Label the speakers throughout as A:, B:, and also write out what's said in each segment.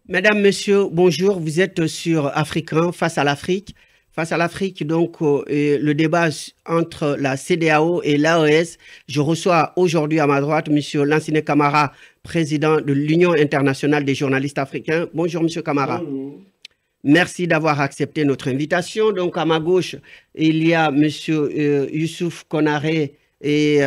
A: Mesdames, Messieurs, bonjour. Vous êtes sur Africain face à l'Afrique. Face à l'Afrique, donc, et le débat entre la CEDEAO et l'AES. Je reçois aujourd'hui à ma droite Monsieur Lansine Camara, président de l'Union internationale des journalistes africains. Bonjour, Monsieur Camara.
B: Bonjour.
A: Merci d'avoir accepté notre invitation. Donc, à ma gauche, il y a Monsieur Youssouf Konaré. Et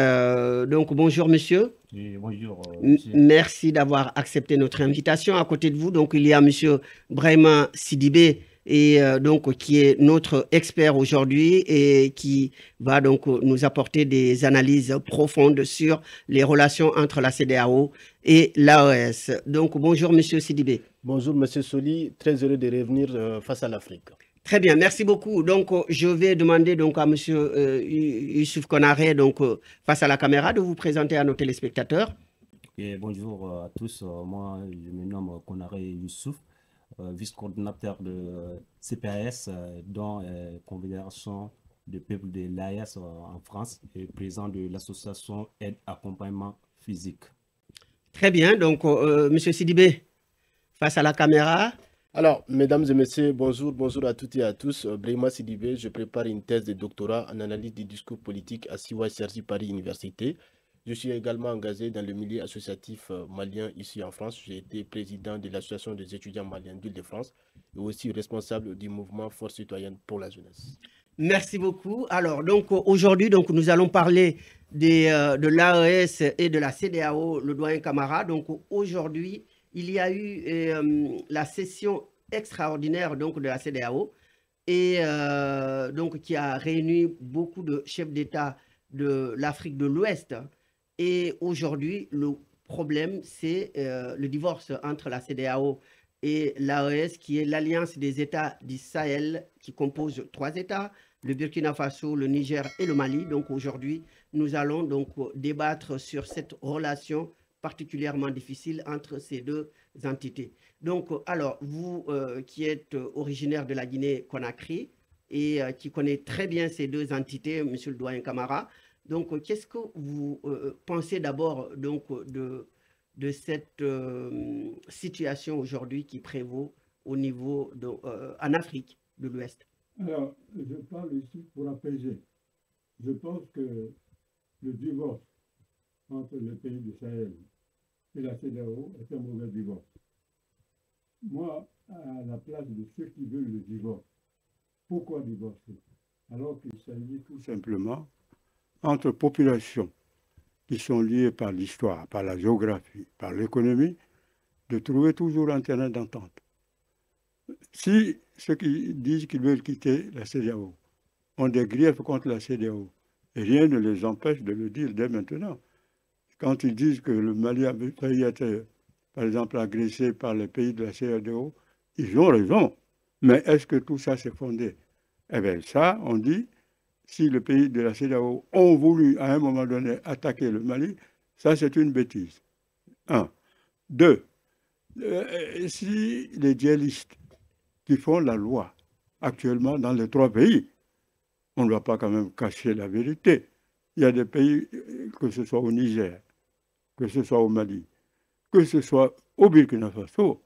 A: donc, bonjour, Monsieur.
B: Et bonjour, monsieur.
A: Merci d'avoir accepté notre invitation. À côté de vous, donc, il y a Monsieur Brahima Sidibé, et donc, qui est notre expert aujourd'hui et qui va donc nous apporter des analyses profondes sur les relations entre la CEDEAO et l'AES. Donc, bonjour Monsieur Sidibé.
C: Bonjour, Monsieur Soli, très heureux de revenir face à l'Afrique.
A: Très bien, merci beaucoup. Donc, je vais demander donc à Monsieur Youssouf Konaré, donc face à la caméra, de vous présenter à nos téléspectateurs.
B: Et bonjour à tous. Moi, je me nomme Konaré Youssouf, vice-coordinateur de CPAS, dont Confédération des peuples de l'AES en France, et président de l'association Aide Accompagnement Physique.
A: Très bien, donc Monsieur Sidibé, face à la caméra.
C: Alors, mesdames et messieurs, bonjour, bonjour à toutes et à tous. Brahima Sidibé, je prépare une thèse de doctorat en analyse du discours politique à CYCRC Paris Université. Je suis également engagé dans le milieu associatif malien ici en France. J'ai été président de l'association des étudiants maliens d'Île-de-France et aussi responsable du mouvement Force citoyenne pour la jeunesse.
A: Merci beaucoup. Alors, donc aujourd'hui, donc nous allons parler de l'AES et de la CEDEAO, le doyen Camara. Donc aujourd'hui, il y a eu la session extraordinaire donc de la CEDEAO et donc qui a réuni beaucoup de chefs d'État de l'Afrique de l'Ouest. Et aujourd'hui, le problème, c'est le divorce entre la CEDEAO et l'AES, qui est l'alliance des États du Sahel, qui compose 3 États, le Burkina Faso, le Niger et le Mali. Donc aujourd'hui, nous allons donc débattre sur cette relation particulièrement difficile entre ces deux entités. Donc, alors, vous qui êtes originaire de la Guinée-Conakry et qui connaît très bien ces deux entités, Monsieur le doyen Camara, donc qu'est-ce que vous pensez d'abord donc de cette situation aujourd'hui qui prévaut au niveau en Afrique de l'Ouest?
D: Alors, je parle ici pour apaiser. Je pense que le divorce entre les pays du Sahel et la CEDEAO est un mauvais divorce. Moi, à la place de ceux qui veulent le divorce, pourquoi divorcer? Alors qu'il s'agit tout simplement entre populations qui sont liées par l'histoire, par la géographie, par l'économie, de trouver toujours un terrain d'entente. Si ceux qui disent qu'ils veulent quitter la CEDEAO ont des griefs contre la CEDEAO, rien ne les empêche de le dire dès maintenant. Quand ils disent que le Mali a failli être, par exemple, agressé par les pays de la CEDEAO, ils ont raison. Mais est-ce que tout ça s'est fondé? Eh bien, ça, on dit, si les pays de la CEDEAO ont voulu, à un moment donné, attaquer le Mali, ça, c'est une bêtise. Un. Deux, si les djihadistes qui font la loi actuellement dans les 3 pays, on ne va pas quand même cacher la vérité. Il y a des pays, que ce soit au Niger, que ce soit au Mali, que ce soit au Burkina Faso,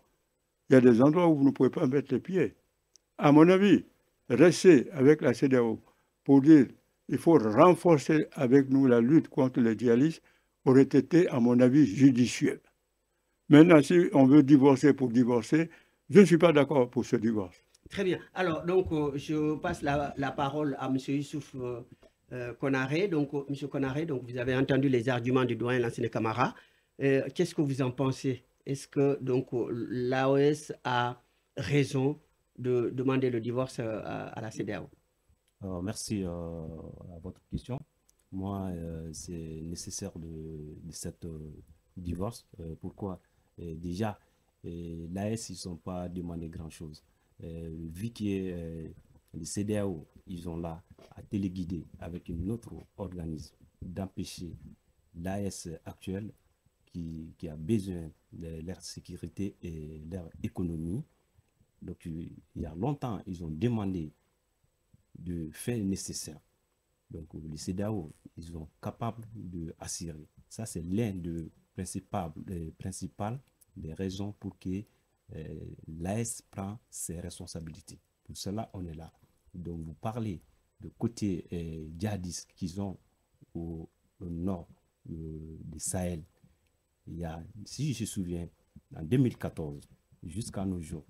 D: il y a des endroits où vous ne pouvez pas mettre les pieds. À mon avis, rester avec la CEDEAO pour dire qu'il faut renforcer avec nous la lutte contre les djihadistes aurait été, à mon avis, judicieux. Maintenant, si on veut divorcer pour divorcer, je ne suis pas d'accord pour ce divorce.
A: Très bien. Alors, donc, je passe la parole à M. Youssouf Konaré. Donc, M. Konaré, donc, vous avez entendu les arguments du doyen Lansine Camara. Qu'est-ce que vous en pensez? Est-ce que donc l'AOS a raison de demander le divorce à la CEDEAO?
B: Merci à votre question. Moi, c'est nécessaire de cette divorce. Pourquoi? Déjà, l'AS, ils n'ont pas demandé grand-chose. Vu que les CEDEAO, ils ont là à téléguider avec un autre organisme d'empêcher l'AS actuelle qui a besoin de leur sécurité et leur économie. Donc, il y a longtemps, ils ont demandé de faire le nécessaire. Donc, les CEDEAO, ils sont capables d'assurer. Ça, c'est l'un des principales des raisons pour que l'AS prend ses responsabilités. Pour cela, on est là. Donc, vous parlez de côté djihadistes qui sont au nord du Sahel. Il y a, si je me souviens, en 2014, jusqu'à nos jours,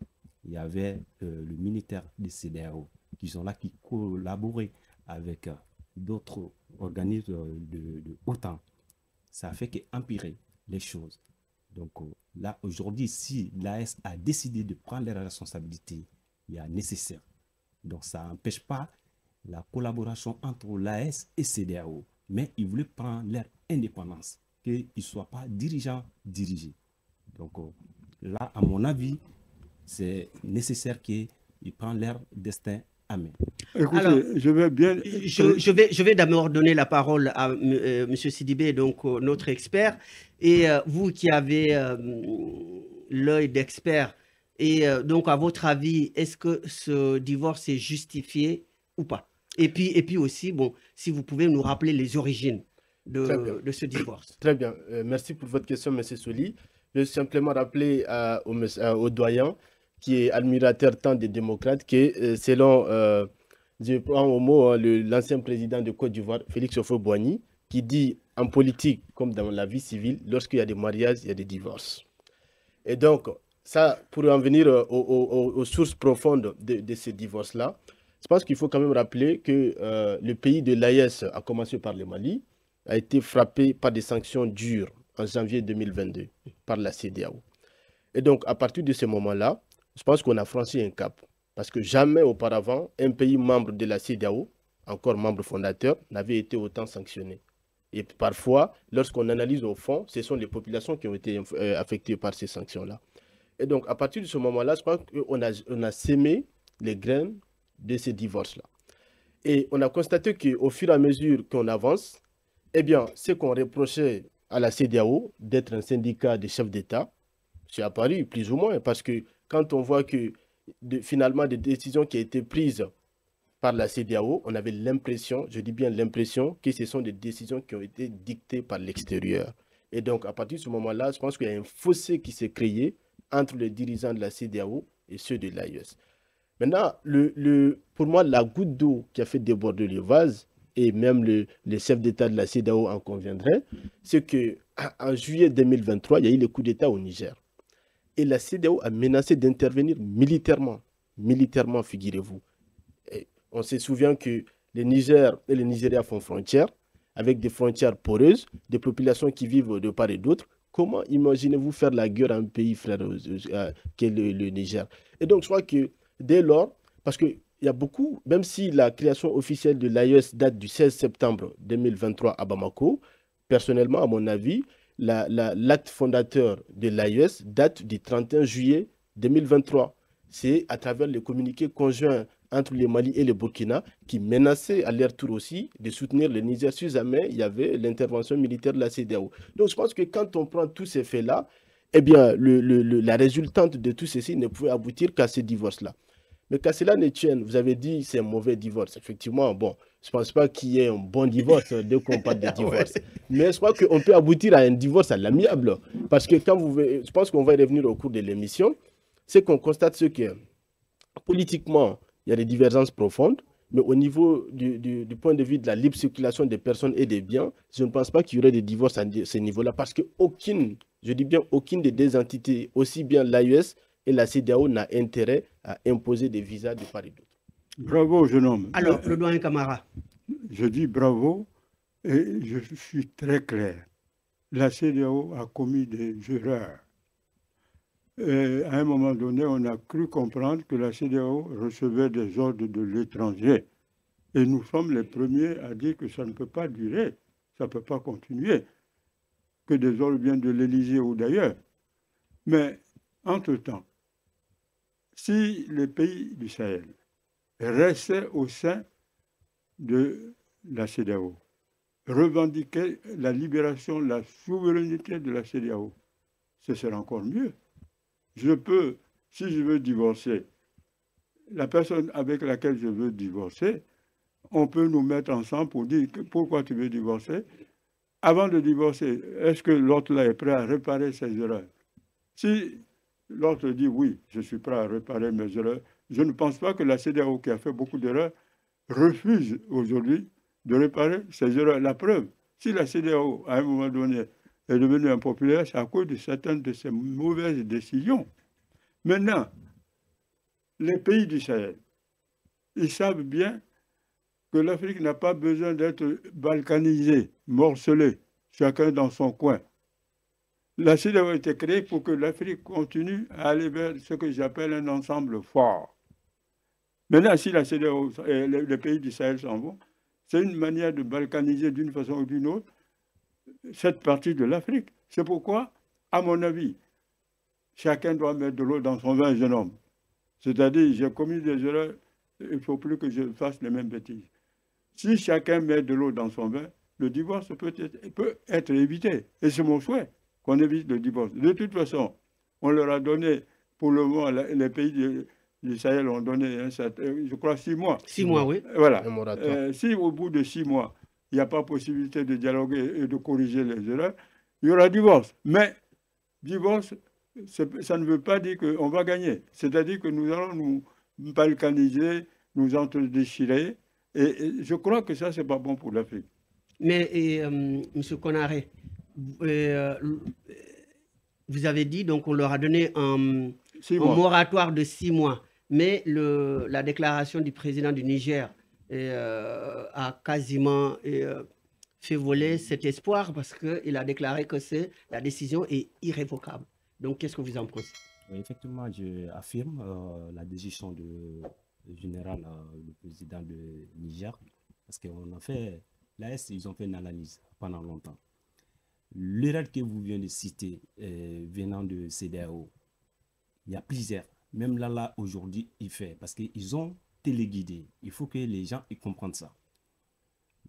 B: il y avait le militaire des CEDEAO qui sont là, qui collaboraient avec d'autres organismes de OTAN. Ça a fait qu'empirer les choses. Donc là, aujourd'hui, si l'AS a décidé de prendre les responsabilités, il y a nécessaire. Donc ça n'empêche pas la collaboration entre l'AS et CEDEAO. Mais ils voulaient prendre leur indépendance, qu'ils ne soient pas dirigeants dirigés. Donc là, à mon avis, c'est nécessaire qu'ils prennent leur destin à main.
D: Écoutez,
A: Alors,
D: je vais bien...
A: Je vais d'abord donner la parole à M. Sidibé, donc notre expert. Et vous qui avez l'œil d'expert, et donc à votre avis, est-ce que ce divorce est justifié ou pas? Et puis aussi, bon, si vous pouvez nous rappeler les origines de ce divorce.
C: Très bien. Merci pour votre question, M. Soli. Je vais simplement rappeler au doyen, qui est admirateur tant des démocrates, que selon, je prends au mot l'ancien président de Côte d'Ivoire, Félix Houphouët-Boigny, qui dit en politique comme dans la vie civile, lorsqu'il y a des mariages, il y a des divorces. Et donc, ça, pour en venir aux sources profondes de ces divorces-là, je pense qu'il faut quand même rappeler que le pays de l'AES, à commencer par le Mali, a été frappé par des sanctions dures en janvier 2022 par la CEDEAO. Et donc, à partir de ce moment-là, je pense qu'on a franchi un cap. Parce que jamais auparavant, un pays membre de la CEDEAO, encore membre fondateur, n'avait été autant sanctionné. Et parfois, lorsqu'on analyse au fond, ce sont les populations qui ont été affectées par ces sanctions-là. Et donc, à partir de ce moment-là, je pense qu'on a sémé les graines de ces divorces-là. Et on a constaté qu'au fur et à mesure qu'on avance, eh bien, ce qu'on reprochait à la CEDEAO d'être un syndicat de chefs d'État, c'est apparu plus ou moins, parce que quand on voit que finalement des décisions qui ont été prises par la CEDEAO, on avait l'impression, je dis bien l'impression, que ce sont des décisions qui ont été dictées par l'extérieur. Et donc, à partir de ce moment-là, je pense qu'il y a un fossé qui s'est créé entre les dirigeants de la CEDEAO et ceux de l'AES. Maintenant, pour moi, la goutte d'eau qui a fait déborder le vase, et même les chefs d'État de la CEDEAO en conviendraient, c'est qu'en juillet 2023, il y a eu le coup d'État au Niger. Et la CEDEAO a menacé d'intervenir militairement. Militairement, figurez-vous. On se souvient que le Niger et le Nigeria font frontière, avec des frontières poreuses, des populations qui vivent de part et d'autre. Comment imaginez-vous faire la guerre à un pays frère qu'est le Niger? Et donc, je crois que dès lors, parce qu'il y a beaucoup, même si la création officielle de l'AES date du 16 septembre 2023 à Bamako, personnellement, à mon avis, l'acte fondateur de l'AES date du 31 juillet 2023. C'est à travers le communiqué conjoint entre le Mali et le Burkina qui menaçaient à leur tour aussi de soutenir le Niger. Si jamais il y avait l'intervention militaire de la CEDEAO. Donc je pense que quand on prend tous ces faits-là, eh bien, la résultante de tout ceci ne pouvait aboutir qu'à ce divorce-là. Mais qu'à cela ne tienne, vous avez dit c'est un mauvais divorce. Effectivement, bon, je ne pense pas qu'il y ait un bon divorce dès qu'on parle de divorce. Mais je crois qu'on peut aboutir à un divorce à l'amiable. Parce que quand je pense qu'on va y revenir au cours de l'émission, c'est qu'on constate ce que politiquement, il y a des divergences profondes, mais au niveau du point de vue de la libre circulation des personnes et des biens, je ne pense pas qu'il y aurait des divorces à ce niveau-là, parce qu'aucune, je dis bien aucune des deux entités, aussi bien l'AES et la CEDEAO, n'a intérêt à imposer des visas de part et d'autre.
D: Bravo, jeune homme.
A: Alors, le doyen Camara.
D: Je dis bravo et je suis très clair. La CEDEAO a commis des erreurs. Et à un moment donné, on a cru comprendre que la CEDEAO recevait des ordres de l'étranger. Et nous sommes les premiers à dire que ça ne peut pas durer, ça ne peut pas continuer, que des ordres viennent de l'Élysée ou d'ailleurs. Mais, entre-temps, si les pays du Sahel restaient au sein de la CEDEAO, revendiquaient la libération, la souveraineté de la CEDEAO, ce serait encore mieux. Je peux, si je veux divorcer, la personne avec laquelle je veux divorcer, on peut nous mettre ensemble pour dire pourquoi tu veux divorcer. Avant de divorcer, est-ce que l'autre là est prêt à réparer ses erreurs? Si l'autre dit oui, je suis prêt à réparer mes erreurs. Je ne pense pas que la CEDEAO, qui a fait beaucoup d'erreurs, refuse aujourd'hui de réparer ses erreurs. La preuve, si la CEDEAO, à un moment donné, est devenue impopulaire, c'est à cause de certaines de ses mauvaises décisions. Maintenant, les pays du Sahel, ils savent bien que l'Afrique n'a pas besoin d'être balkanisée, morcelée, chacun dans son coin. La CEDEAO a été créée pour que l'Afrique continue à aller vers ce que j'appelle un ensemble fort. Maintenant, si la CEDEAO et les pays du Sahel s'en vont, c'est une manière de balkaniser d'une façon ou d'une autre cette partie de l'Afrique. C'est pourquoi, à mon avis, chacun doit mettre de l'eau dans son vin, jeune homme. C'est-à-dire, j'ai commis des erreurs, il ne faut plus que je fasse les mêmes bêtises. Si chacun met de l'eau dans son vin, le divorce peut être évité. Et c'est mon souhait qu'on évite le divorce. De toute façon, on leur a donné, pour le moment, les pays du Sahel ont donné, je crois, 6 mois.
A: 6 mois, oui.
D: Voilà. Si au bout de 6 mois, il n'y a pas possibilité de dialoguer et de corriger les erreurs, il y aura divorce. Mais divorce, ça ne veut pas dire qu'on va gagner. C'est-à-dire que nous allons nous balkaniser, nous entre-déchirer. Et je crois que ça, ce n'est pas bon pour l'Afrique.
A: Mais, M. Konaré, vous avez dit, donc on leur a donné un moratoire de 6 mois. Mais la déclaration du président du Niger a quasiment fait voler cet espoir parce qu'il a déclaré que la décision est irrévocable. Donc, qu'est-ce que vous en pensez?
B: Effectivement, je affirme la décision du général, le président de Niger, parce qu'on a fait, l'AS, ils ont fait une analyse pendant longtemps. L'erreur que vous venez de citer, venant de CEDEAO, il y a plusieurs. Même là aujourd'hui, il fait, parce qu'ils ont téléguidé. Il faut que les gens ils comprennent ça.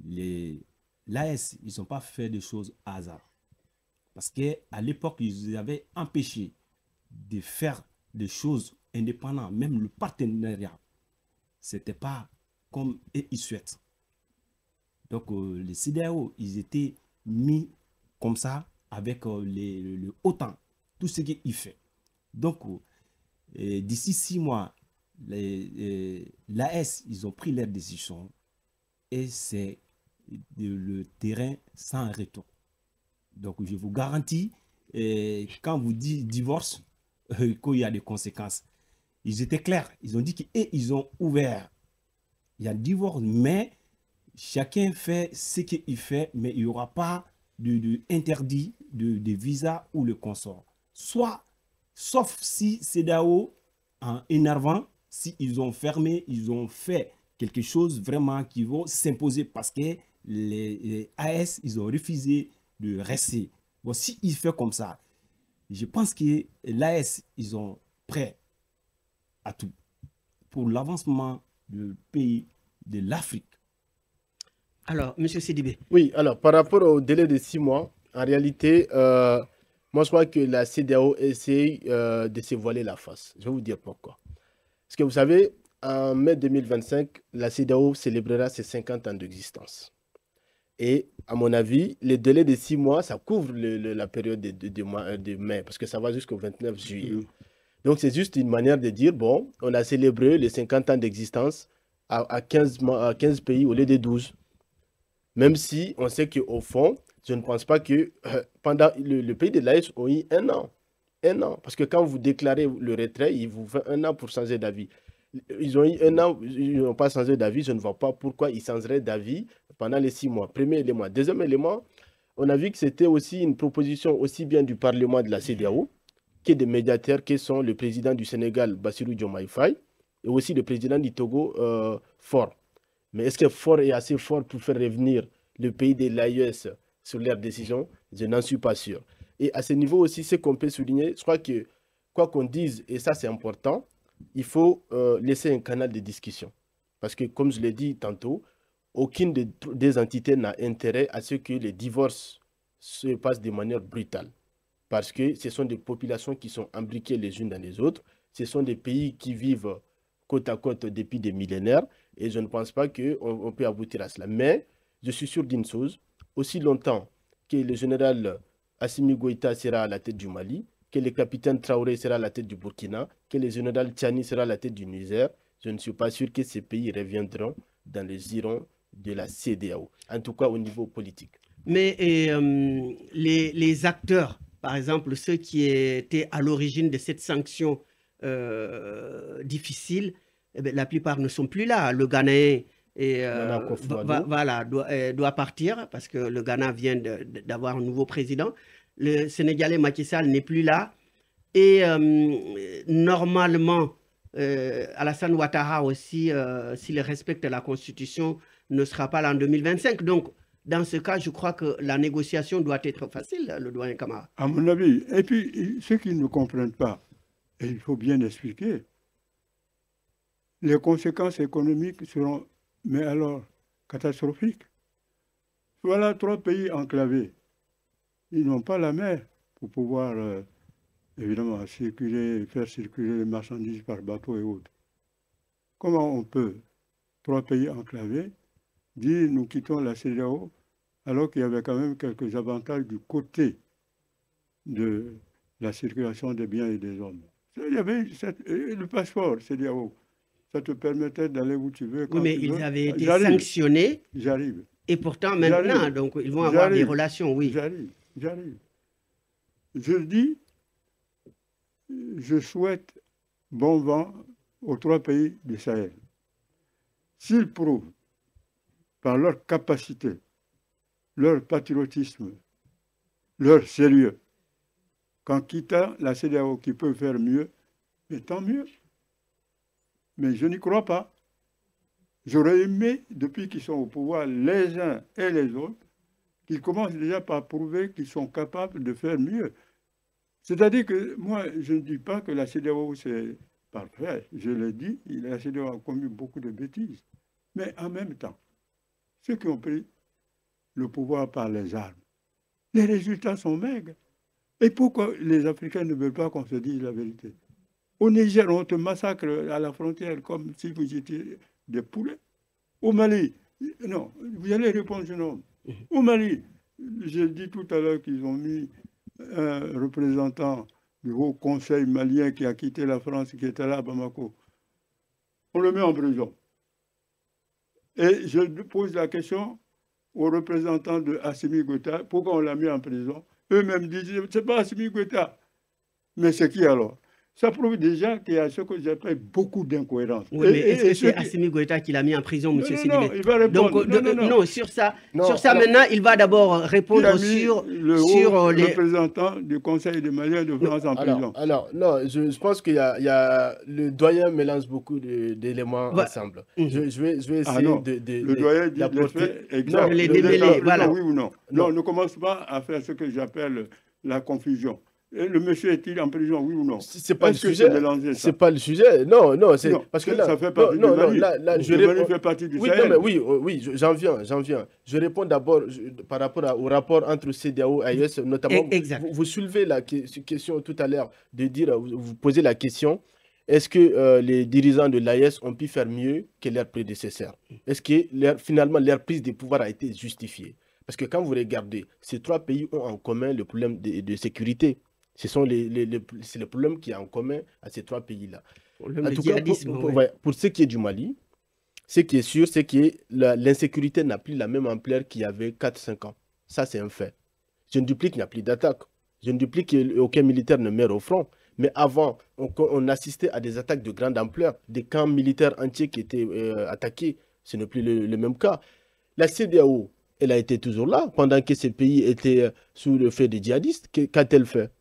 B: L'AS, ils n'ont pas fait des choses à hasard. Parce qu'à l'époque, ils avaient empêché de faire des choses indépendantes, même le partenariat. Ce n'était pas comme ils souhaitent. Donc, les CEDEAO, ils étaient mis comme ça avec le OTAN, tout ce qu'il fait. Donc, d'ici 6 mois, l'AS, ils ont pris leur décision et c'est le terrain sans retour. Donc, je vous garantis, quand vous dites divorce, qu'il y a des conséquences. Ils étaient clairs. Ils ont dit qu'ils ont ouvert. Il y a divorce, mais chacun fait ce qu'il fait, mais il n'y aura pas d'interdit de visa ou le consort. Sauf si CEDEAO, en énervant, si ils ont fermé, ils ont fait quelque chose vraiment qui vont s'imposer parce que les AS, ils ont refusé de rester. Bon, s'il fait comme ça, je pense que l'AS, ils sont prêts à tout pour l'avancement du pays de l'Afrique.
A: Alors, M. Sidibé.
C: Oui, alors par rapport au délai de 6 mois, en réalité, moi je crois que la CEDEAO essaye de se voiler la face. Je vais vous dire pourquoi. Parce que vous savez, en mai 2025, la CEDEAO célébrera ses 50 ans d'existence. Et à mon avis, le délai de 6 mois, ça couvre la période de mai, parce que ça va jusqu'au 29 juillet. Donc c'est juste une manière de dire, bon, on a célébré les 50 ans d'existence à 15 pays au lieu de 12. Même si on sait qu'au fond, je ne pense pas que pendant le pays de l'AES ont eu 1 an. 1 an. Parce que quand vous déclarez le retrait, il vous fait 1 an pour changer d'avis. Ils ont eu 1 an, ils n'ont pas changé d'avis. Je ne vois pas pourquoi ils changeraient d'avis pendant les 6 mois. Premier élément. Deuxième élément, on a vu que c'était aussi une proposition aussi bien du Parlement de la CEDEAO que des médiateurs qui sont le président du Sénégal, Bassirou Diomaye Faye, et aussi le président du Togo, Faure. Mais est-ce que Faure est assez fort pour faire revenir le pays de l'AES sur leurs décisions? Je n'en suis pas sûr. Et à ce niveau aussi, ce qu'on peut souligner, je crois que quoi qu'on dise, et ça c'est important, il faut laisser un canal de discussion. Parce que comme je l'ai dit tantôt, aucune des entités n'a intérêt à ce que les divorces se passent de manière brutale. Parce que ce sont des populations qui sont imbriquées les unes dans les autres. Ce sont des pays qui vivent côte à côte depuis des millénaires. Et je ne pense pas qu'on peut aboutir à cela. Mais je suis sûr d'une chose, aussi longtemps que le général Assimi Goïta sera à la tête du Mali, que le capitaine Traoré sera à la tête du Burkina, que le général Tchani sera à la tête du Niger, je ne suis pas sûr que ces pays reviendront dans les girons de la CEDEAO, en tout cas au niveau politique.
A: Mais les acteurs, par exemple, ceux qui étaient à l'origine de cette sanction difficile, eh bien, la plupart ne sont plus là. Le Ghanéen voilà, doit partir parce que le Ghana vient d'avoir un nouveau président. Le Sénégalais Macky Sall n'est plus là. Et normalement, Alassane Ouattara aussi, s'il respecte la Constitution, ne sera pas là en 2025. Donc, dans ce cas, je crois que la négociation doit être facile, le doyen Camara.
D: À mon avis. Et puis, ceux qui ne comprennent pas, et il faut bien expliquer, les conséquences économiques seront, mais alors, catastrophiques. Voilà 3 pays enclavés. Ils n'ont pas la mer pour pouvoir, évidemment, faire circuler les marchandises par bateau et autres. Comment on peut, 3 pays enclavés, dire nous quittons la CEDEAO alors qu'il y avait quand même quelques avantages du côté de la circulation des biens et des hommes. Il y avait le passeport CEDEAO. Ça te permettait d'aller où tu veux.
A: Oui, mais ils avaient été sanctionnés.
D: J'arrive.
A: Et pourtant, maintenant, donc, ils vont avoir des relations, oui.
D: J'arrive. Je dis, je souhaite bon vent aux 3 pays du Sahel. S'ils prouvent par leur capacité, leur patriotisme, leur sérieux, qu'en quittant la CEDEAO qui peut faire mieux, mais tant mieux. Mais je n'y crois pas. J'aurais aimé, depuis qu'ils sont au pouvoir, les uns et les autres, qu'ils commencent déjà par prouver qu'ils sont capables de faire mieux. C'est-à-dire que moi, je ne dis pas que la CEDEAO, c'est parfait. Je l'ai dit, la CEDEAO a commis beaucoup de bêtises. Mais en même temps, ceux qui ont pris le pouvoir par les armes, les résultats sont maigres. Et pourquoi les Africains ne veulent pas qu'on se dise la vérité? Au Niger, on te massacre à la frontière comme si vous étiez des poulets. Au Mali, non, vous allez répondre, jeune homme. Au Mali, j'ai dit tout à l'heure qu'ils ont mis un représentant du Haut Conseil malien qui a quitté la France, qui était là à Bamako. On le met en prison. Et je pose la question aux représentants de Assimi Goïta, pourquoi on l'a mis en prison? Eux-mêmes disent, c'est pas Assimi Goïta. Mais c'est qui alors? Ça prouve déjà qu'il y a ce que j'appelle beaucoup d'incohérences.
A: Oui, mais est-ce que c'est Assimi Goïta qui l'a mis en prison, M. Sidibé?
D: Non, il va répondre.
A: Donc, non, sur ça, maintenant, il va d'abord répondre sur
D: les représentants du Conseil des Maliens de France en prison.
C: Alors, non, je pense qu'il y a le doyen mélange beaucoup d'éléments ensemble. Je vais essayer
D: le doyen dit les faits exacts.
A: Les démêler, voilà.
D: Oui ou non. Non, ne commence pas à faire ce que j'appelle la confusion. Et le monsieur est-il en prison, oui ou non?
C: C'est pas le sujet. C'est pas le sujet. Non, c'est
D: parce que là, ça fait partie du Mali. Le Mali fait partie du Sahel.
C: Oui, j'en viens. Je réponds d'abord par rapport au rapport entre CEDEAO et AES, notamment. Vous soulevez la question tout à l'heure de dire, vous posez la question, est-ce que les dirigeants de l'AES ont pu faire mieux que leurs prédécesseurs? Est-ce que finalement leur prise de pouvoir a été justifiée? Parce que quand vous regardez, ces 3 pays ont en commun le problème de sécurité. C'est le problème qui est en commun à ces 3 pays-là. En tout cas, pour ce qui est du Mali, ce qui est sûr, c'est que l'insécurité n'a plus la même ampleur qu'il y avait 4-5 ans. Ça, c'est un fait. Je ne dis plus qu'il n'y a plus d'attaques. Je ne dis plus qu'aucun militaire ne meurt au front. Mais avant, on assistait à des attaques de grande ampleur, des camps militaires entiers qui étaient attaqués. Ce n'est plus le même cas. La CEDEAO, elle a été toujours là pendant que ces pays étaient sous le feu des djihadistes. Qu'a-t-elle fait?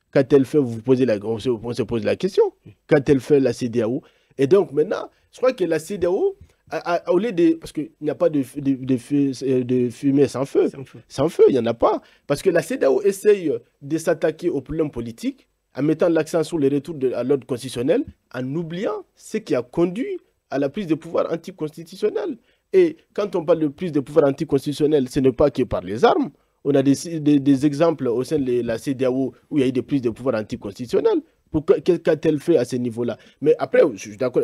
C: Qu'a-t-elle fait? On se pose la question. Qu'a-t-elle fait la CEDEAO? Et donc maintenant, je crois que la CEDEAO, au lieu de... Parce qu'il n'y a pas de fumée sans feu. Sans feu, il n'y en a pas. Parce que la CEDEAO essaye de s'attaquer aux problèmes politiques en mettant l'accent sur le retour à l'ordre constitutionnel, en oubliant ce qui a conduit à la prise de pouvoir anticonstitutionnelle. Et quand on parle de prise de pouvoir anticonstitutionnelle, ce n'est pas que par les armes. On a des exemples au sein de la CEDEAO où il y a eu des prises de pouvoir anticonstitutionnelles. Qu'est-ce qu'a-t-elle fait à ce niveau-là? Mais après, je suis d'accord,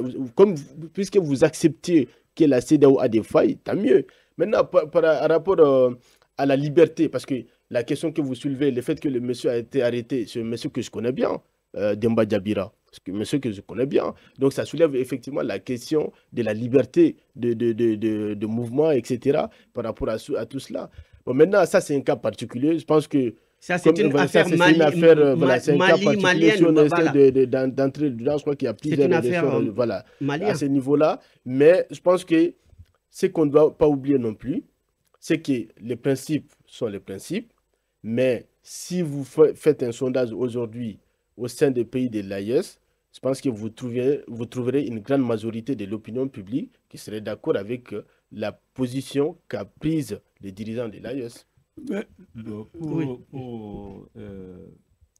C: puisque vous acceptez que la CEDEAO a des failles, tant mieux. Maintenant, par rapport à la liberté, parce que la question que vous soulevez, le fait que le monsieur a été arrêté, c'est un monsieur que je connais bien, Demba Diabira, monsieur que je connais bien. Donc ça soulève effectivement la question de la liberté de mouvement, etc. par rapport à tout cela. Bon, maintenant, ça c'est un cas particulier. Je pense que
A: ça, c'est une
C: voilà,
A: affaire
C: c'est une affaire, voilà, c'est un cas particulier.
A: malienne.
C: Si on essaie
A: Voilà.
C: d'entrer dedans, je crois qu'il y a plusieurs
A: une affaire
C: élections, voilà,
A: malienne.
C: à ce niveau-là. Mais je pense que ce qu'on ne doit pas oublier non plus, c'est que les principes sont les principes. Mais si vous faites un sondage aujourd'hui au sein des pays de l'AES, je pense que vous trouverez une grande majorité de l'opinion publique qui serait d'accord avec la position qu'a prise les dirigeants de l'AES.
B: Pour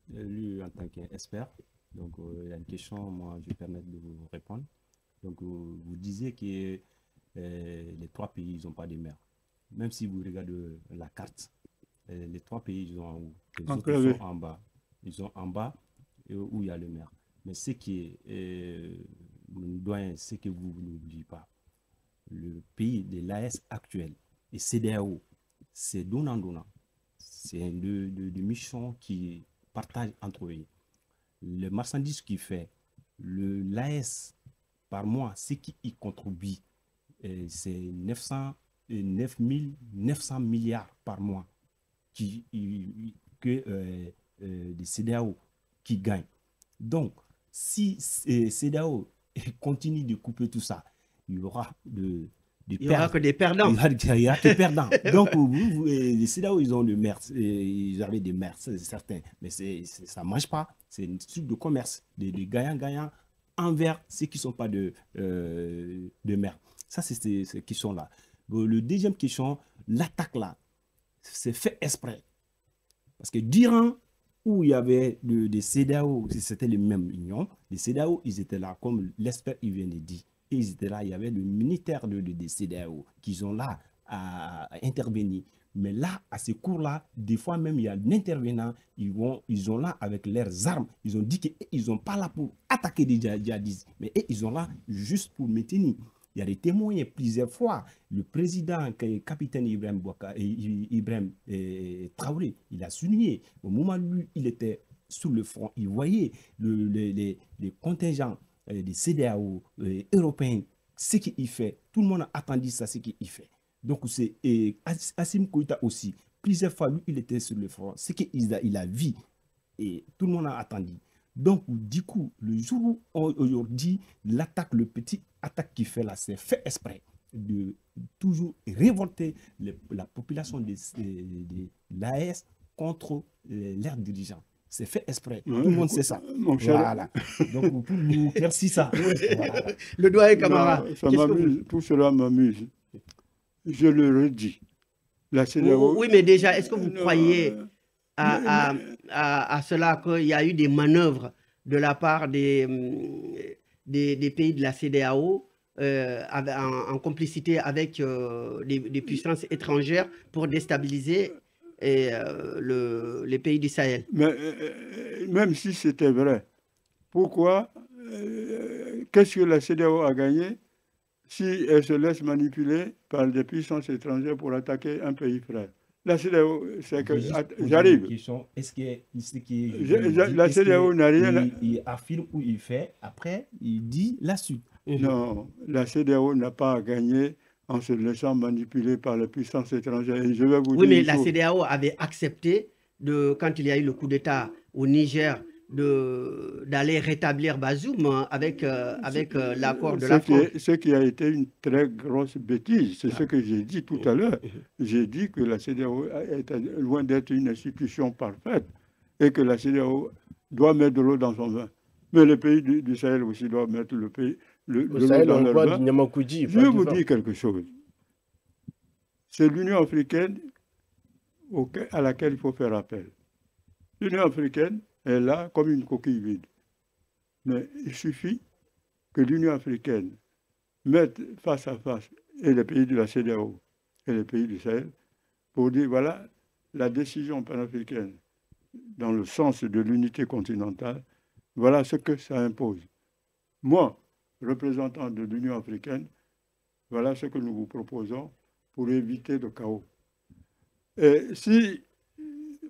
B: lui en tant qu'expert, donc il y a une question, moi je vais permettre de vous répondre. Donc vous disiez que les 3 pays n'ont pas de mer. Même si vous regardez la carte, les 3 pays ils sont en haut, les autres sont en bas. Ils sont en bas où il y a le mer. Mais ce qui est doyen, c'est que vous n'oubliez pas, le pays de l'AES actuel et CEDEAO, c'est donnant-donnant. C'est de missions qui partagent entre eux. Le marchandise qui fait l'AES par mois, ce qui y contribue, c'est 900 milliards par mois que des CEDEAO qui gagnent. Donc, si CEDEAO continue de couper tout ça, il y aura il
A: n'y aura que des perdants.
B: Il n'y aura que perdants. Donc, les CEDEAO, ils ont le mers, ils avaient des mers, c'est certain. Mais ça ne marche pas. C'est une truc de commerce, de gagnant-gagnant envers ceux qui ne sont pas de mer. Ça, c'est ces questions-là. Le deuxième question, l'attaque là, c'est fait exprès. Parce que durant où il y avait des CEDEAO, c'était les mêmes unions, les CEDEAO, ils étaient là, comme l'expert il vient de dire. Et ils étaient là, il y avait le militaire des CEDEAO qui sont là à intervenir. Mais là, à ces cours-là, des fois même, il y a l'intervenant, ils sont là avec leurs armes. Ils ont dit qu'ils ne sont pas là pour attaquer des djihadistes, mais ils sont là juste pour maintenir. Il y a des témoins plusieurs fois. Le président, capitaine Ibrahim Traoré, il a souligné. Au moment où lui, il était sur le front, il voyait les contingents des CEDEAO européens, ce qu'il fait. Tout le monde a attendu ça, ce qu'il fait. Donc, c'est Assimi Goïta aussi. Plusieurs fois, lui, il était sur le front. Ce qu'il a vu. Et tout le monde a attendu. Donc, du coup, le jour où aujourd'hui, l'attaque, le petit attaque qu'il fait là, c'est fait exprès de toujours révolter la population de l'AES contre leurs dirigeants. C'est fait exprès. Tout le monde sait ça. Voilà. Donc, pour vous éclaircir ça. Voilà.
A: Le doyen Camara.
D: Ça m'amuse. Tout cela m'amuse. Je le redis. La CEDEAO.
A: Oui, mais déjà, est-ce que vous croyez à cela qu'il y a eu des manœuvres de la part des pays de la CEDEAO en complicité avec des puissances étrangères pour déstabiliser les pays du Sahel?
D: Mais même si c'était vrai, pourquoi qu'est-ce que la CEDEAO a gagné si elle se laisse manipuler par des puissances étrangères pour attaquer un pays frère? La CEDEAO, c'est que j'arrive.
B: Est-ce que
D: la CEDEAO n'a rien.
B: Il affirme ou il fait, après, il dit la suite.
D: Non, la CEDEAO n'a pas gagné en se laissant manipuler par les puissances étrangères. Et je vais vous dire
A: mais la CEDEAO avait accepté, quand il y a eu le coup d'État au Niger, d'aller rétablir Bazoum avec l'accord de la France.
D: Ce qui a été une très grosse bêtise, c'est ce que j'ai dit tout à l'heure. J'ai dit que la CEDEAO est loin d'être une institution parfaite et que la CEDEAO doit mettre de l'eau dans son vin. Mais les pays du Sahel aussi doivent mettre de l'eau dans leur vin. Je vais vous dire quelque chose. C'est l'Union africaine à laquelle il faut faire appel. L'Union africaine est là comme une coquille vide. Mais il suffit que l'Union africaine mette face à face et les pays de la CEDEAO et les pays du Sahel pour dire voilà la décision panafricaine dans le sens de l'unité continentale, voilà ce que ça impose. Moi, représentant de l'Union africaine, voilà ce que nous vous proposons pour éviter le chaos. Et si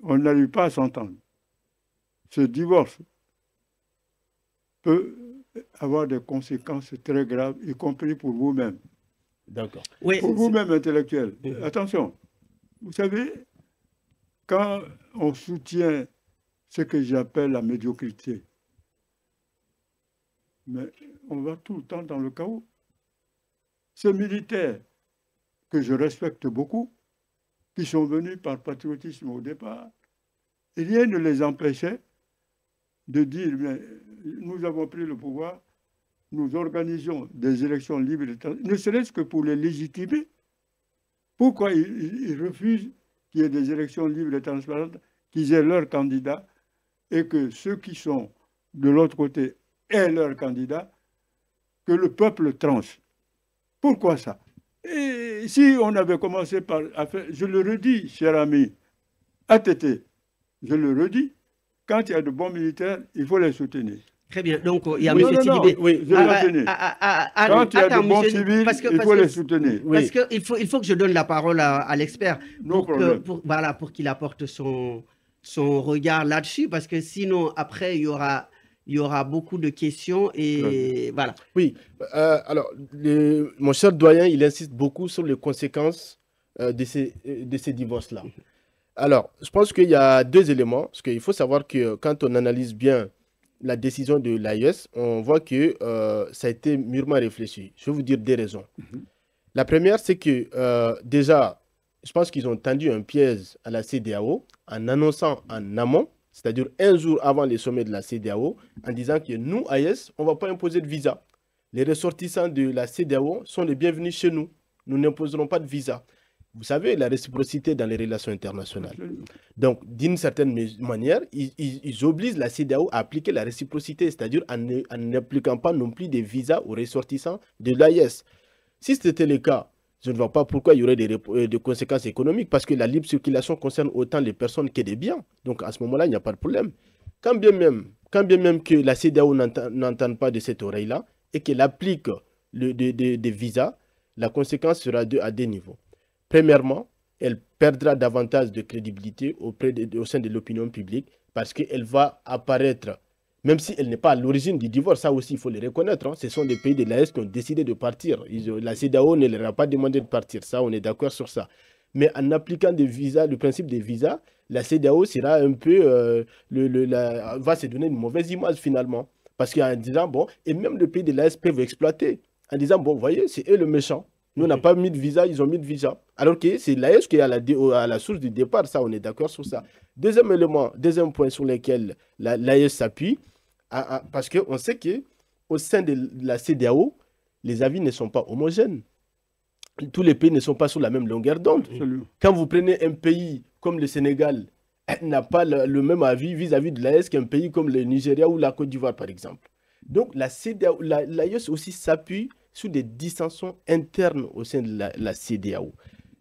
D: on n'arrive pas à s'entendre, ce divorce peut avoir des conséquences très graves, y compris pour vous-même.
C: D'accord.
A: Oui,
D: Pour vous-même, intellectuel. Attention, vous savez, quand on soutient ce que j'appelle la médiocrité, mais on va tout le temps dans le chaos. Ces militaires que je respecte beaucoup, qui sont venus par patriotisme au départ, rien ne les empêchait de dire, mais nous avons pris le pouvoir, nous organisons des élections libres, ne serait-ce que pour les légitimer. Pourquoi ils refusent qu'il y ait des élections libres et transparentes, qu'ils aient leurs candidats et que ceux qui sont de l'autre côté aient leurs candidats, que le peuple tranche? Pourquoi ça? Et si on avait commencé par... Je le redis, cher ami, ATT, je le redis, quand il y a de bons militaires, il faut les soutenir.
A: Très bien. Donc, il y a
D: Oui,
A: M. Sidibé.
C: oui,
D: je vais finir. Quand il y a de bons civils, il faut les soutenir.
A: Parce qu'il faut que je donne la parole à l'expert pour qu'il apporte son regard là-dessus, parce que sinon, après, il y aura beaucoup de questions et voilà.
C: Oui, alors, mon cher doyen, il insiste beaucoup sur les conséquences de ces divorces-là. Alors, je pense qu'il y a deux éléments, parce qu'il faut savoir que quand on analyse bien la décision de l'AES, on voit que ça a été mûrement réfléchi. Je vais vous dire des raisons. La première, c'est que déjà, je pense qu'ils ont tendu un piège à la CEDEAO en annonçant en amont, c'est-à-dire un jour avant les sommets de la CEDEAO, en disant que nous, AES, on ne va pas imposer de visa. Les ressortissants de la CEDEAO sont les bienvenus chez nous. Nous n'imposerons pas de visa. Vous savez, la réciprocité dans les relations internationales. Donc, d'une certaine manière, ils obligent la CEDEAO à appliquer la réciprocité, c'est-à-dire en n'appliquant pas non plus des visas aux ressortissants de l'AES. Si c'était le cas, je ne vois pas pourquoi il y aurait des conséquences économiques, parce que la libre circulation concerne autant les personnes que des biens. Donc, à ce moment-là, il n'y a pas de problème. Quand bien même que la CEDEAO n'entende pas de cette oreille-là et qu'elle applique des visas, la conséquence sera à deux niveaux. Premièrement, elle perdra davantage de crédibilité au sein de l'opinion publique parce qu'elle va apparaître, même si elle n'est pas à l'origine du divorce, ça aussi il faut le reconnaître, hein, ce sont des pays de l'AES qui ont décidé de partir. La CEDEAO ne leur a pas demandé de partir, ça on est d'accord sur ça. Mais en appliquant des visas, le principe des visas, la CEDEAO sera un peu, va se donner une mauvaise image finalement. Parce qu'en disant, bon, et même les pays de l'AES peuvent exploiter, en disant, bon, vous voyez, c'est eux le méchant. Nous, on n'a pas mis de visa, ils ont mis de visa. Alors que c'est l'AES qui est à la source du départ, ça, on est d'accord sur ça. Deuxième élément, deuxième point sur lequel l'AES s'appuie, parce qu'on sait qu'au sein de la CEDEAO, les avis ne sont pas homogènes. Tous les pays ne sont pas sur la même longueur d'onde. Quand vous prenez un pays comme le Sénégal, elle n'a pas le même avis vis-à-vis de l'AES qu'un pays comme le Nigeria ou la Côte d'Ivoire, par exemple. Donc, l'AES aussi s'appuie sur des dissensions internes au sein de la CEDEAO.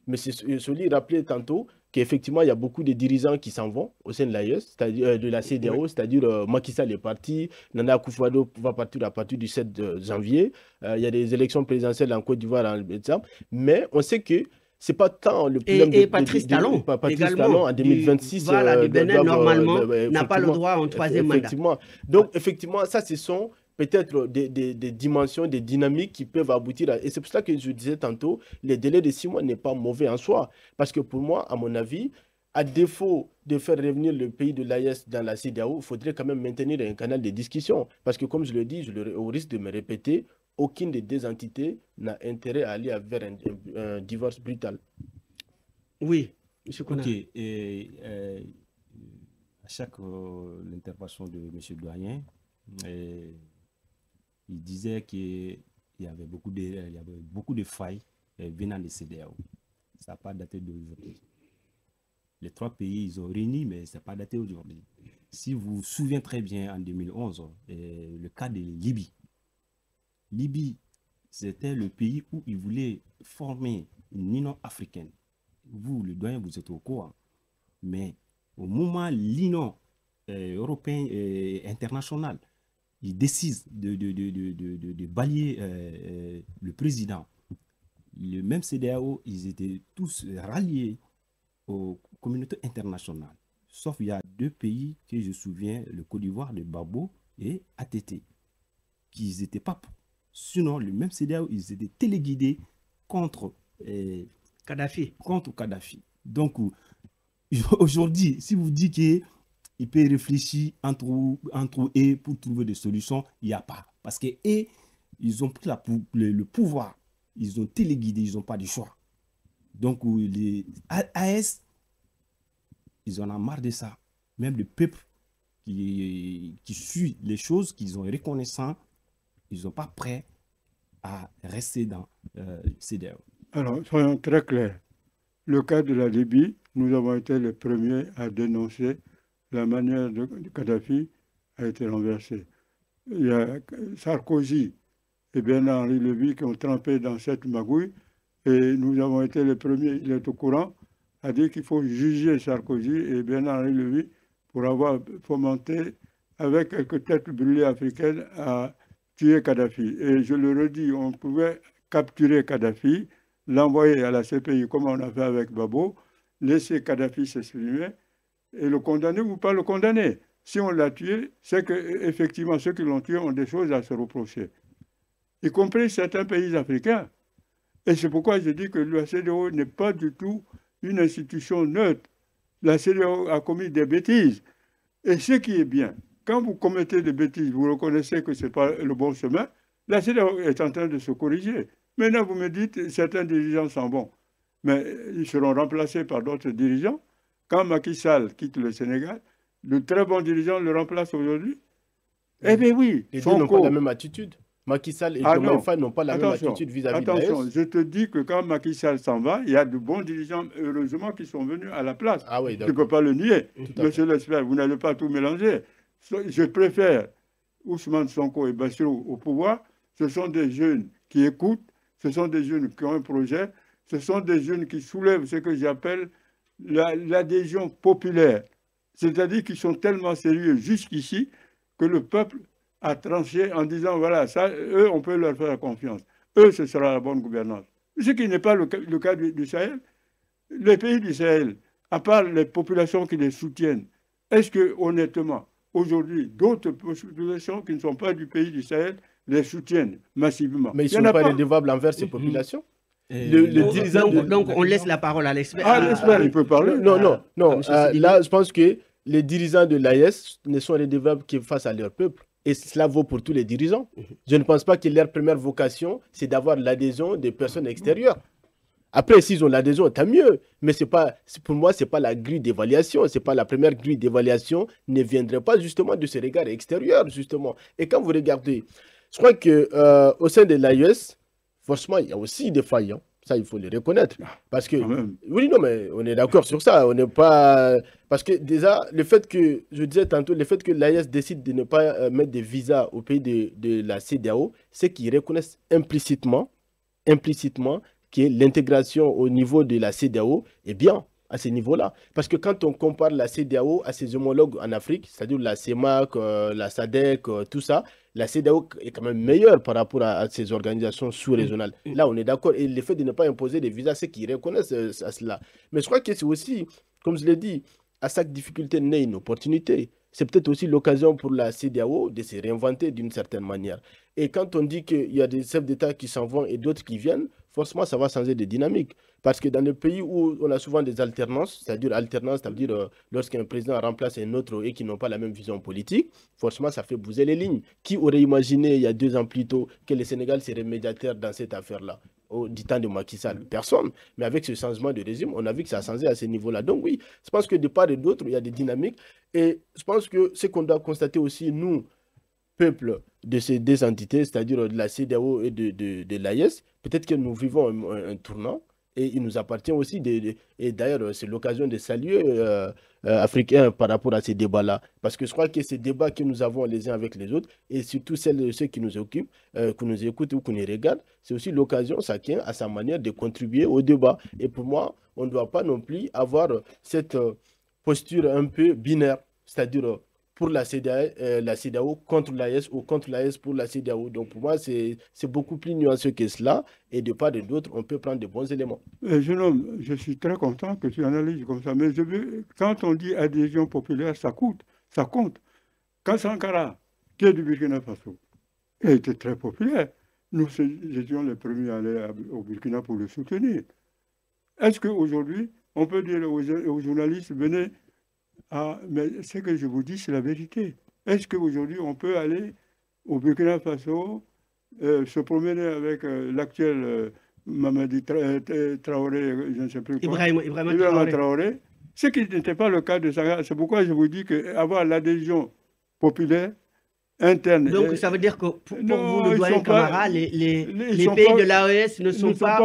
C: M. Soli rappelait tantôt qu'effectivement, il y a beaucoup de dirigeants qui s'en vont au sein de l'AES, c'est-à-dire de la CEDEAO, c'est-à-dire Macky Sall est parti, Nana Akufo-Addo va partir à partir du 7 janvier, il y a des élections présidentielles en Côte d'Ivoire en décembre, mais on sait que ce n'est pas tant le problème
A: et Patrice Talon,
C: Patrice Talon en 2026.
A: Voilà, du Bénin, normalement, n'a pas le droit en troisième mandat.
C: Donc, effectivement, ça, ce sont peut-être des dimensions, des dynamiques qui peuvent aboutir à... Et c'est pour ça que je disais tantôt, les délais de 6 mois n'est pas mauvais en soi. Parce que pour moi, à mon avis, à défaut de faire revenir le pays de l'AES dans la CEDEAO, il faudrait quand même maintenir un canal de discussion. Parce que comme je le dis, au risque de me répéter, aucune des deux entités n'a intérêt à aller vers un divorce brutal.
A: Oui, M. Kona.
B: Ok, et à chaque l'intervention de M. Doyen, il disait qu'il y avait beaucoup de failles venant des CEDEAO. Ça n'a pas daté d'aujourd'hui. Les trois pays, ils ont réuni, mais ça n'a pas daté d'aujourd'hui. Si vous vous souvenez très bien, en 2011, le cas de Libye. Libye, c'était le pays où ils voulaient former une union africaine. Vous, le doyen, vous êtes au courant. Mais au moment l'union européenne et internationale, ils décident de balayer le président. Le même CEDEAO, ils étaient tous ralliés aux communautés internationales. Sauf il y a 2 pays que je souviens, le Côte d'Ivoire de Babo et ATT, qui n'étaient pas. Sinon, le même CEDEAO, ils étaient téléguidés contre
A: Kadhafi.
B: Donc, aujourd'hui, si vous dites qu'il peut réfléchir entre eux pour trouver des solutions, il n'y a pas. Parce que ils ont pris le pouvoir. Ils ont téléguidé, ils n'ont pas de choix. Donc, les AS, ils en ont marre de ça. Même le peuple qui suit les choses, qu'ils ont reconnaissant, ils ne sont pas prêts à rester dans CEDEAO.
D: Alors, soyons très clairs. Le cas de la Libye, nous avons été les premiers à dénoncer la manière dont Kadhafi a été renversé. Il y a Sarkozy et Bernard-Henri Lévy qui ont trempé dans cette magouille et nous avons été les premiers, il est au courant, à dire qu'il faut juger Sarkozy et Bernard-Henri Lévy pour avoir fomenté avec quelques têtes brûlées africaines à tuer Kadhafi. Et je le redis, on pouvait capturer Kadhafi, l'envoyer à la CPI comme on a fait avec Babo, laisser Kadhafi s'exprimer et le condamner ou pas le condamner. Si on l'a tué, c'est qu'effectivement ceux qui l'ont tué ont des choses à se reprocher, y compris certains pays africains. Et c'est pourquoi je dis que la CEDEAO n'est pas du tout une institution neutre. La CEDEAO a commis des bêtises. Et ce qui est bien, quand vous commettez des bêtises, vous reconnaissez que ce n'est pas le bon chemin, la CEDEAO est en train de se corriger. Maintenant, vous me dites que certains dirigeants sont bons, mais ils seront remplacés par d'autres dirigeants. Quand Macky Sall quitte le Sénégal, de très bons dirigeants le remplacent aujourd'hui. Eh bien oui.
C: Les deux n'ont pas la même attitude. Macky Sall et Diomaye Faye n'ont pas la même attitude vis-à-vis de l'AES.
D: Attention, je te dis que quand Macky Sall s'en va, il y a de bons dirigeants, heureusement, qui sont venus à la place.
C: Ah oui,
D: tu ne peux pas le nier. Monsieur l'expert, vous n'allez pas tout mélanger. Je préfère Ousmane Sonko et Bassirou au pouvoir. Ce sont des jeunes qui écoutent, ce sont des jeunes qui ont un projet, ce sont des jeunes qui soulèvent ce que j'appelle l'adhésion populaire. C'est-à-dire qu'ils sont tellement sérieux jusqu'ici que le peuple a tranché en disant, voilà, ça, eux, on peut leur faire confiance. Eux, ce sera la bonne gouvernance. Ce qui n'est pas le cas du Sahel. Les pays du Sahel, à part les populations qui les soutiennent, est-ce que, honnêtement, aujourd'hui, d'autres populations qui ne sont pas du pays du Sahel les soutiennent massivement?
C: Mais ils ne sont pas redevables envers ces populations.
A: Donc, on laisse la parole à l'expert.
D: Ah, l'expert, il peut parler.
C: Non. Là, je pense que les dirigeants de l'AES ne sont redevables que face à leur peuple. Et cela vaut pour tous les dirigeants. Je ne pense pas que leur première vocation, c'est d'avoir l'adhésion des personnes extérieures. Après, s'ils ont l'adhésion, tant mieux. Mais pour moi, ce n'est pas la grille d'évaluation. C'est pas la première grille d'évaluation ne viendrait pas justement de ce regard extérieur, justement. Et quand vous regardez, je crois qu'au sein de l'AES, franchement, il y a aussi des failles. Hein. Ça, il faut le reconnaître. Parce que, oui, non, mais on est d'accord sur ça. On n'est pas... Parce que déjà, le fait que, je disais tantôt, le fait que l'AES décide de ne pas mettre des visas au pays de la CEDEAO, c'est qu'ils reconnaissent implicitement que l'intégration au niveau de la CEDEAO est bien à ce niveau-là. Parce que quand on compare la CEDEAO à ses homologues en Afrique, c'est-à-dire la CEMAC, la SADC, tout ça, la CEDEAO est quand même meilleure par rapport à ces organisations sous-régionales. Là, on est d'accord. Et le fait de ne pas imposer des visas, c'est qu'ils reconnaissent à cela. Mais je crois que c'est aussi, comme je l'ai dit, à chaque difficulté naît une opportunité. C'est peut-être aussi l'occasion pour la CEDEAO de se réinventer d'une certaine manière. Et quand on dit qu'il y a des chefs d'État qui s'en vont et d'autres qui viennent, forcément, ça va changer de dynamique. Parce que dans les pays où on a souvent des alternances, c'est-à-dire lorsqu'un président remplace un autre et qui n'ont pas la même vision politique, forcément, ça fait bouger les lignes. Qui aurait imaginé il y a 2 ans plus tôt que le Sénégal serait médiateur dans cette affaire-là du temps de Macky Sall? Personne. Mais avec ce changement de régime, on a vu que ça a changé à ce niveau-là. Donc oui, je pense que de part et d'autre, il y a des dynamiques. Et je pense que ce qu'on doit constater aussi, nous, peuple de ces 2 entités, c'est-à-dire de la CEDEAO et de l'AES, peut-être que nous vivons un tournant et il nous appartient aussi, et d'ailleurs c'est l'occasion de saluer Africains par rapport à ces débats-là, parce que je crois que ces débats que nous avons les uns avec les autres, et surtout ceux qui nous occupent, qui nous écoutent ou qui nous regardent, c'est aussi l'occasion, chacun à sa manière, de contribuer au débat. Et pour moi, on ne doit pas non plus avoir cette posture un peu binaire, c'est-à-dire pour la CEDEAO contre l'AES ou contre l'AES pour la CEDEAO. Donc pour moi, c'est beaucoup plus nuancé que cela. Et de part et d'autre, on peut prendre de bons éléments.
D: Jeune homme, je suis très content que tu analyses comme ça. Mais quand on dit adhésion populaire, ça compte. Quand Sankara, qui est du Burkina Faso, était très populaire, nous étions les premiers à aller au Burkina pour le soutenir. Est-ce qu'aujourd'hui, on peut dire aux journalistes, venez, mais ce que je vous dis, c'est la vérité. Est-ce qu'aujourd'hui, on peut aller au Burkina Faso, se promener avec l'actuel Mamadi Traoré, je ne sais plus quoi, Ibrahima Traoré, ce qui n'était pas le cas de Sankara. C'est pourquoi je vous dis qu'avoir l'adhésion populaire, interne.
A: Donc, ça veut dire que pour vous, le doyen Camara, les pays de l'AES ne sont pas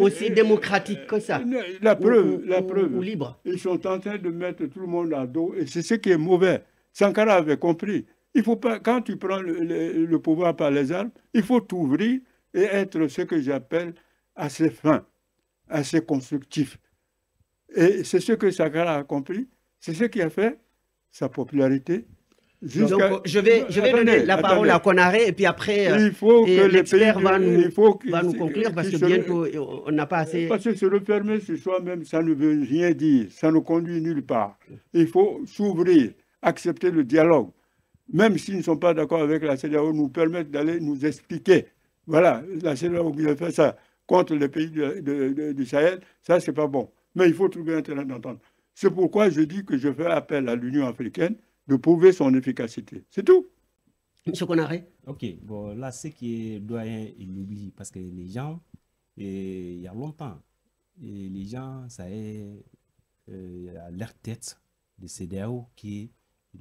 A: aussi démocratiques que ça.
D: La preuve.
A: Ou libres.
D: Ils sont en train de mettre tout le monde à dos et c'est ce qui est mauvais. Sankara avait compris. Il faut pas, quand tu prends le pouvoir par les armes, il faut t'ouvrir et être ce que j'appelle assez fin, assez constructif. Et c'est ce que Sankara a compris. C'est ce qui a fait sa popularité.
A: Donc, je vais donner la parole à Konaré et puis après, l'expert va nous conclure parce que bientôt, on n'a pas assez...
D: Parce que se refermer sur soi-même, ça ne veut rien dire. Ça ne conduit nulle part. Il faut s'ouvrir, accepter le dialogue. Même s'ils ne sont pas d'accord avec la CEDEAO, nous permettre d'aller nous expliquer. Voilà, la CEDEAO qui a fait ça contre les pays du Sahel, ça, c'est pas bon. Mais il faut trouver un terrain d'entente. C'est pourquoi je dis que je fais appel à l'Union africaine de prouver son efficacité. C'est tout.
A: Monsieur Konaré.
B: Ok, bon, là, ce qui est doyen, il oublie, parce que les gens, il y a longtemps, et les gens, ça est à leur tête de CEDEAO qui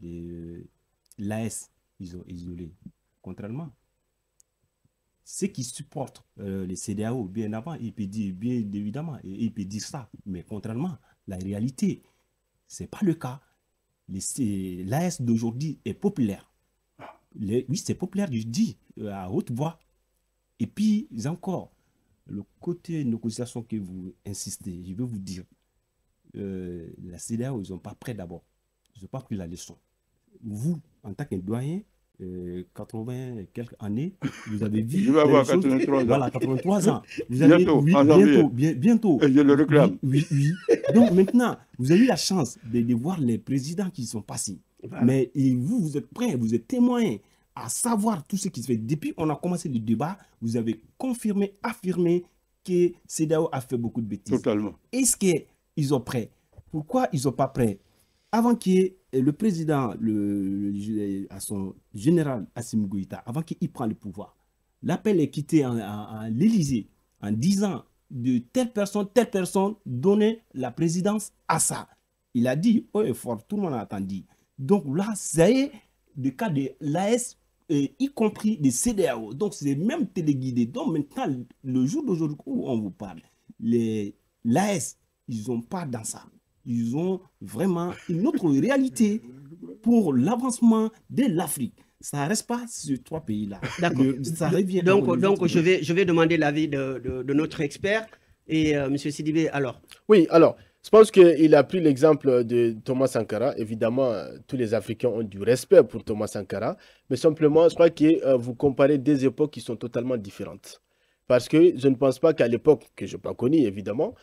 B: est l'AS, ils ont isolé. Contrairement, ceux qui supportent les CEDEAO bien avant, ils peuvent dire, bien évidemment, ils peuvent dire ça, mais contrairement, la réalité, ce n'est pas le cas. L'AS d'aujourd'hui est populaire. Oui, c'est populaire, je dis, à haute voix. Et puis, encore, le côté négociation que vous insistez, je vais vous dire, la CEDEAO, ils n'ont pas prêt d'abord. Ils n'ont pas pris la leçon. Vous, en tant que doyen, 80 et quelques années, vous avez vu...
D: Je vais avoir 83 ans.
B: Voilà, 83 ans. Vous
D: avez,
B: bientôt.
D: Et je le réclame.
B: Oui. Donc maintenant, vous avez eu la chance de voir les présidents qui sont passés. Voilà. Mais vous êtes prêts, vous êtes témoins à savoir tout ce qui se fait. Depuis qu'on a commencé le débat, vous avez confirmé, affirmé que CEDEAO a fait beaucoup de bêtises.
D: Totalement.
B: Est-ce qu'ils ont prêt? Pourquoi ils n'ont pas prêt? Avant que le président, à son général Assimi Goïta, avant qu'il prenne le pouvoir, l'appel est quitté à l'Élysée en disant de telle personne, donner la présidence à ça. Il a dit, oh, fort, tout le monde a entendu. Donc là, ça y est, le cas de l'AS, y compris des CEDEAO. Donc c'est même téléguidé. Donc maintenant, le jour d'aujourd'hui où on vous parle, l'AS, ils n'ont pas dans ça. Ils ont vraiment une autre réalité pour l'avancement de l'Afrique. Ça ne reste pas ces trois pays-là.
A: D'accord.
B: Ça revient.
A: Donc je vais demander l'avis de notre expert. Et M. Sidibé, alors.
C: Oui, alors, je pense qu'il a pris l'exemple de Thomas Sankara. Évidemment, tous les Africains ont du respect pour Thomas Sankara. Mais simplement, je crois que vous comparez des époques qui sont totalement différentes. Parce que je ne pense pas qu'à l'époque, que je n'ai pas connue évidemment,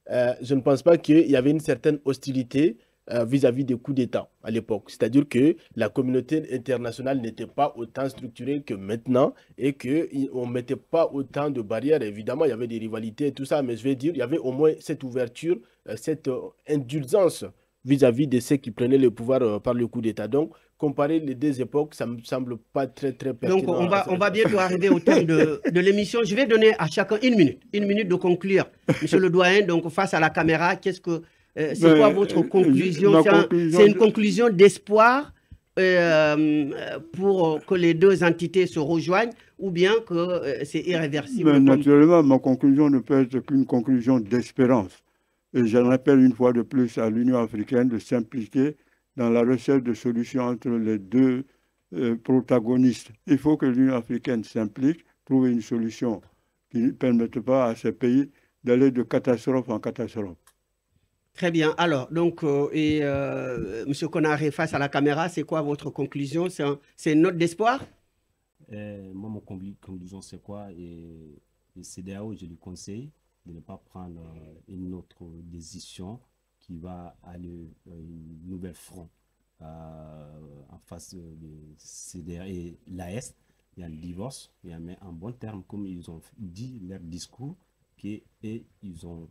C: je ne pense pas qu'il y avait une certaine hostilité vis-à-vis des coups d'État à l'époque. C'est-à-dire que la communauté internationale n'était pas autant structurée que maintenant et qu'on ne mettait pas autant de barrières. Évidemment, il y avait des rivalités et tout ça, mais je vais dire, il y avait au moins cette ouverture, cette indulgence vis-à-vis de ceux qui prenaient le pouvoir par le coup d'État. Donc, comparer les deux époques, ça ne me semble pas très pertinent.
A: Donc, on va bientôt arriver au terme de l'émission. Je vais donner à chacun une minute de conclure. Monsieur le doyen, donc face à la caméra, c'est quoi votre conclusion? C'est une conclusion d'espoir pour que les deux entités se rejoignent ou bien que c'est irréversible?
D: Mais naturellement, ma conclusion ne peut être qu'une conclusion d'espérance. Et j'en appelle une fois de plus à l'Union africaine de s'impliquer dans la recherche de solutions entre les deux protagonistes. Il faut que l'Union africaine s'implique, trouver une solution qui ne permette pas à ces pays d'aller de catastrophe en catastrophe.
A: Très bien. Alors, donc, M. Konaré, face à la caméra, c'est quoi votre conclusion? C'est une note d'espoir?
B: Moi, mon conclusion, c'est quoi? Et CEDEAO, je lui conseille de ne pas prendre une autre décision qui va aller une nouvelle front en face de CEDEAO et l'AS. Il y a le divorce, il y a mais en bon terme, comme ils ont dit leur discours, qu'ils n'ont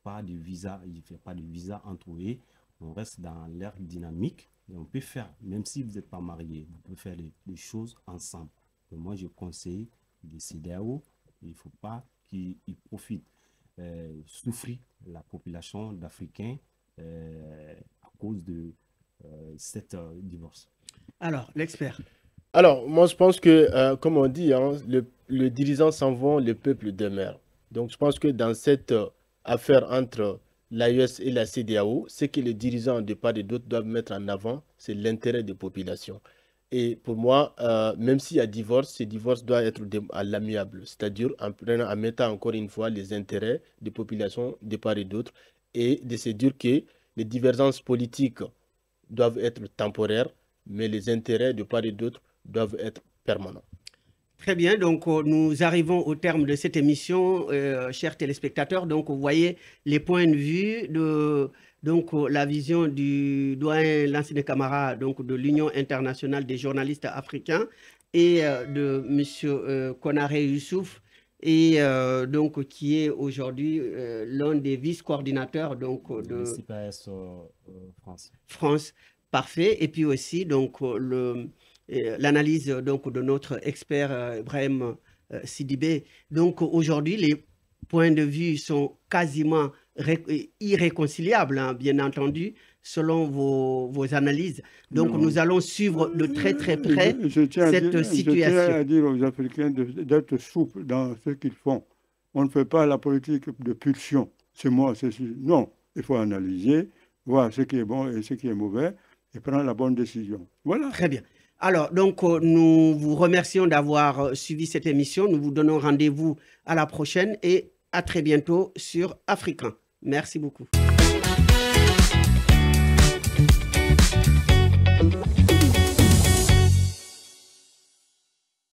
B: pas de visa, il ne fait pas de visa entre eux. On reste dans leur dynamique et on peut faire, même si vous n'êtes pas marié, vous pouvez faire les choses ensemble. Donc moi, je conseille des CEDEAO, il ne faut pas qu'ils profitent, souffrir la population d'Africains à cause de cette divorce.
A: Alors, l'expert.
C: Alors, moi, je pense que, comme on dit, hein, le dirigeant s'en va, le peuple demeure. Donc, je pense que dans cette affaire entre l'AES et la CEDEAO, ce que les dirigeants de part et d'autre doivent mettre en avant, c'est l'intérêt des populations. Et pour moi, même s'il y a divorce, ce divorce doit être à l'amiable, c'est-à-dire en mettant encore une fois les intérêts des populations de part et d'autre, et de se dire que les divergences politiques doivent être temporaires, mais les intérêts de part et d'autre doivent être permanents.
A: Très bien, donc nous arrivons au terme de cette émission, chers téléspectateurs. Donc vous voyez les points de vue de la vision du doyen Lansana Camara, donc de l'Union internationale des journalistes africains, et de M. Konaré Youssouf, et donc qui est aujourd'hui l'un des vice-coordinateurs de
B: CPAS France.
A: France. Parfait. Et puis aussi donc l'analyse donc de notre expert Ibrahim Sidibé. Donc aujourd'hui, les points de vue sont quasiment irréconciliables, hein, bien entendu, selon vos analyses. Donc nous allons suivre de très très près cette situation.
D: Je tiens à dire aux Africains d'être souples dans ce qu'ils font. On ne fait pas la politique de pulsion. C'est moi, c'est non. Il faut analyser, voir ce qui est bon et ce qui est mauvais et prendre la bonne décision. Voilà.
A: Très bien. Alors, donc, nous vous remercions d'avoir suivi cette émission. Nous vous donnons rendez-vous à la prochaine et à très bientôt sur Africain. Merci beaucoup.